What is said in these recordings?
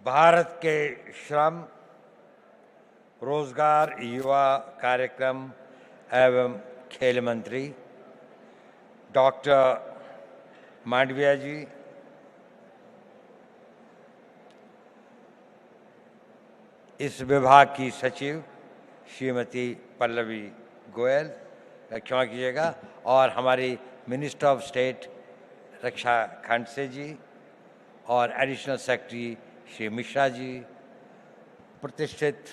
भारत के श्रम, रोजगार, युवा कार्यक्रम एवं खेल मंत्री डॉक्टर मांडविया जी, इस विभाग की सचिव श्रीमती पल्लवी गोयल, क्षमा कीजिएगा, और हमारी मिनिस्टर ऑफ स्टेट रक्षा खड़से जी और एडिशनल सेक्रेटरी श्री मिश्रा जी, प्रतिष्ठित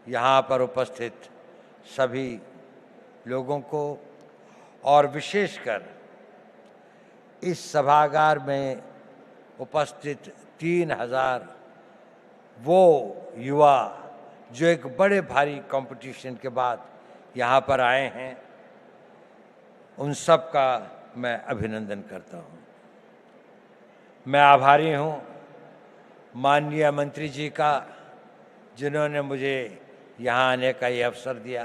यहाँ पर उपस्थित सभी लोगों को और विशेषकर इस सभागार में उपस्थित 3000 वो युवा जो एक बड़े भारी कंपटीशन के बाद यहाँ पर आए हैं, उन सब का मैं अभिनंदन करता हूँ। मैं आभारी हूँ माननीय मंत्री जी का, जिन्होंने मुझे यहाँ आने का ये अवसर दिया।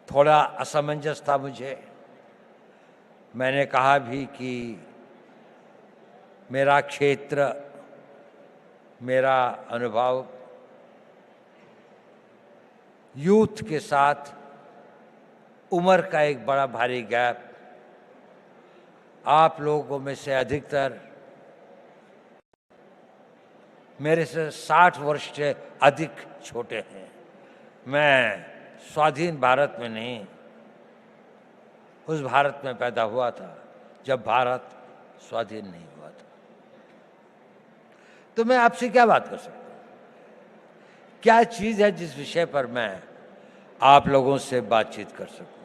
थोड़ा असमंजस था मुझे, मैंने कहा भी कि मेरा क्षेत्र, मेरा अनुभव यूथ के साथ उम्र का एक बड़ा भारी गैप, आप लोगों में से अधिकतर मेरे से 60 वर्ष से अधिक छोटे हैं। मैं स्वाधीन भारत में नहीं, उस भारत में पैदा हुआ था जब भारत स्वाधीन नहीं हुआ था। तो मैं आपसे क्या बात कर सकता हूँ? क्या चीज़ है जिस विषय पर मैं आप लोगों से बातचीत कर सकूं?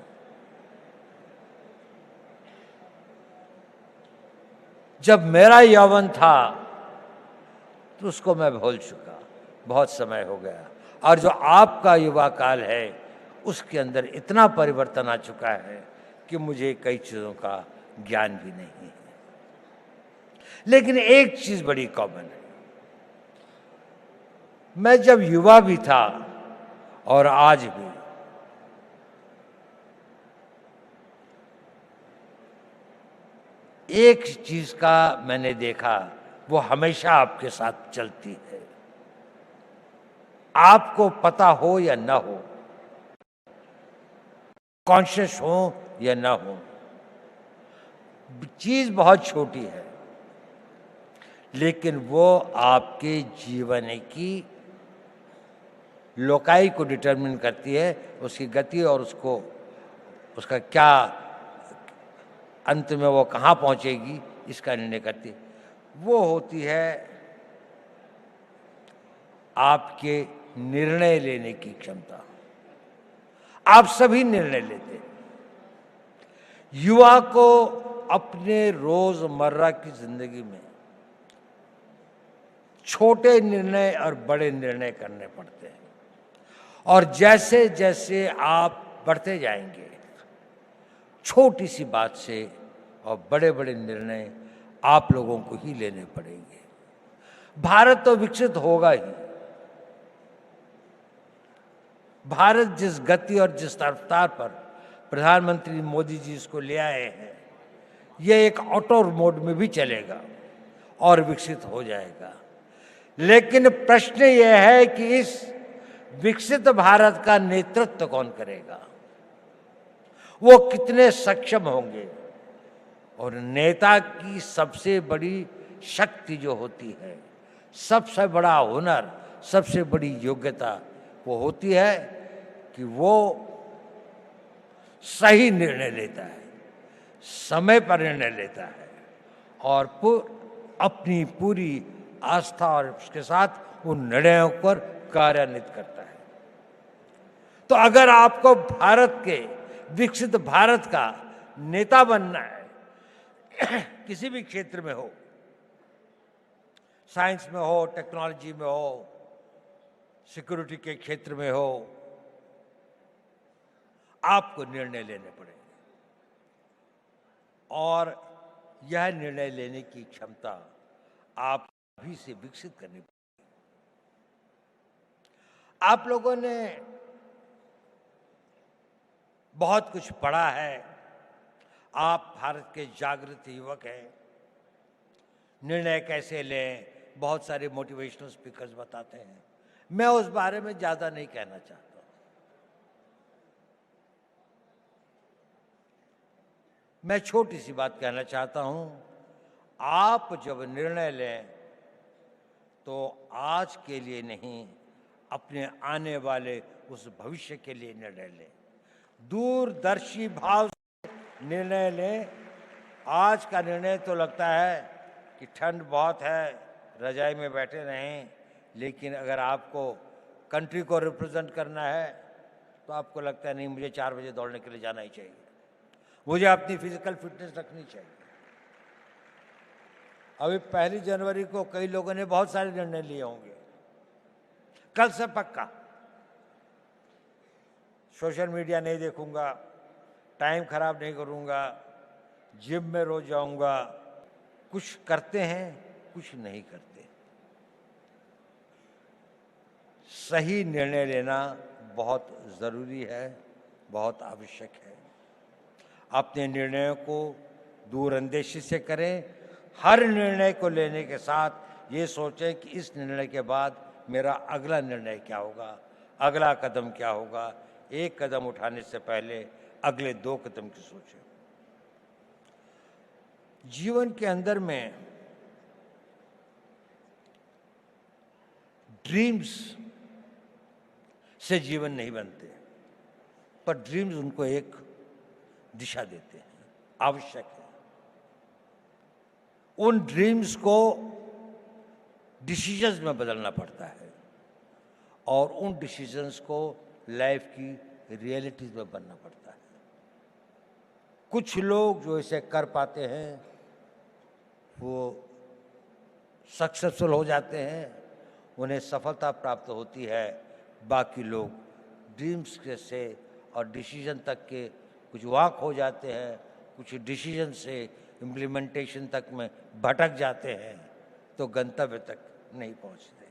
जब मेरा यौवन था तो उसको मैं भूल चुका, बहुत समय हो गया। और जो आपका युवा काल है, उसके अंदर इतना परिवर्तन आ चुका है कि मुझे कई चीज़ों का ज्ञान भी नहीं है। लेकिन एक चीज़ बड़ी कॉमन है, मैं जब युवा भी था और आज भी, एक चीज़ का मैंने देखा, वो हमेशा आपके साथ चलती है। आपको पता हो या ना हो, कॉन्शियस हो या ना हो, चीज बहुत छोटी है, लेकिन वो आपके जीवन की लोकाई को डिटरमिन करती है, उसकी गति और उसका क्या अंत में वो कहाँ पहुंचेगी, इसका निर्णय करती है। वो होती है आपके निर्णय लेने की क्षमता। आप सभी निर्णय लेते हैं। युवा को अपने रोजमर्रा की जिंदगी में छोटे निर्णय और बड़े निर्णय करने पड़ते हैं, और जैसे जैसे आप बढ़ते जाएंगे, छोटी सी बात से और बड़े बड़े निर्णय आप लोगों को ही लेने पड़ेंगे। भारत तो विकसित होगा ही। भारत जिस गति और जिस रफ्तार पर प्रधानमंत्री मोदी जी इसको ले आए हैं, यह एक ऑटो मोड में भी चलेगा और विकसित हो जाएगा। लेकिन प्रश्न यह है कि इस विकसित भारत का नेतृत्व कौन करेगा, वो कितने सक्षम होंगे। और नेता की सबसे बड़ी शक्ति जो होती है, सबसे बड़ा हुनर, सबसे बड़ी योग्यता वो होती है कि वो सही निर्णय लेता है, समय पर निर्णय लेता है और अपनी पूरी आस्था और उसके साथ उन निर्णयों पर कार्यान्वित करता है। तो अगर आपको भारत के विकसित भारत का नेता बनना है, किसी भी क्षेत्र में हो, साइंस में हो, टेक्नोलॉजी में हो, सिक्योरिटी के क्षेत्र में हो, आपको निर्णय लेने पड़ेंगे और यह निर्णय लेने की क्षमता आप भी से विकसित करनी पड़ेगी। आप लोगों ने बहुत कुछ पढ़ा है, आप भारत के जागृत युवक हैं, निर्णय कैसे लें, बहुत सारे मोटिवेशनल स्पीकर्स बताते हैं। मैं उस बारे में ज़्यादा नहीं कहना चाहता। मैं छोटी सी बात कहना चाहता हूं, आप जब निर्णय लें तो आज के लिए नहीं, अपने आने वाले उस भविष्य के लिए निर्णय लें। दूरदर्शी भाव से निर्णय लें। आज का निर्णय तो लगता है कि ठंड बहुत है, रजाई में बैठे रहें, लेकिन अगर आपको कंट्री को रिप्रेजेंट करना है तो आपको लगता है नहीं, मुझे 4 बजे दौड़ने के लिए जाना ही चाहिए, मुझे अपनी फिजिकल फिटनेस रखनी चाहिए। अभी 1 जनवरी को कई लोगों ने बहुत सारे निर्णय लिए होंगे। कल से पक्का सोशल मीडिया नहीं देखूंगा, टाइम खराब नहीं करूंगा, जिम में रोज जाऊंगा। कुछ करते हैं, कुछ नहीं करते। सही निर्णय लेना बहुत जरूरी है, बहुत आवश्यक है। अपने निर्णयों को दूरअंदेशी से करें। हर निर्णय को लेने के साथ ये सोचें कि इस निर्णय के बाद मेरा अगला निर्णय क्या होगा, अगला कदम क्या होगा। एक कदम उठाने से पहले अगले 2 कदम की सोचें। जीवन के अंदर में ड्रीम्स से जीवन नहीं बनते, पर ड्रीम्स उनको एक दिशा देते हैं, आवश्यक है। उन ड्रीम्स को डिसीजंस में बदलना पड़ता है और उन डिसीजंस को लाइफ की रियलिटीज में बनना पड़ता है। कुछ लोग जो इसे कर पाते हैं वो सक्सेसफुल हो जाते हैं, उन्हें सफलता प्राप्त होती है। बाकी लोग ड्रीम्स से और डिसीजन तक के कुछ वाक हो जाते हैं, कुछ डिसीजन से इम्प्लीमेंटेशन तक में भटक जाते हैं, तो गंतव्य तक नहीं पहुंचते।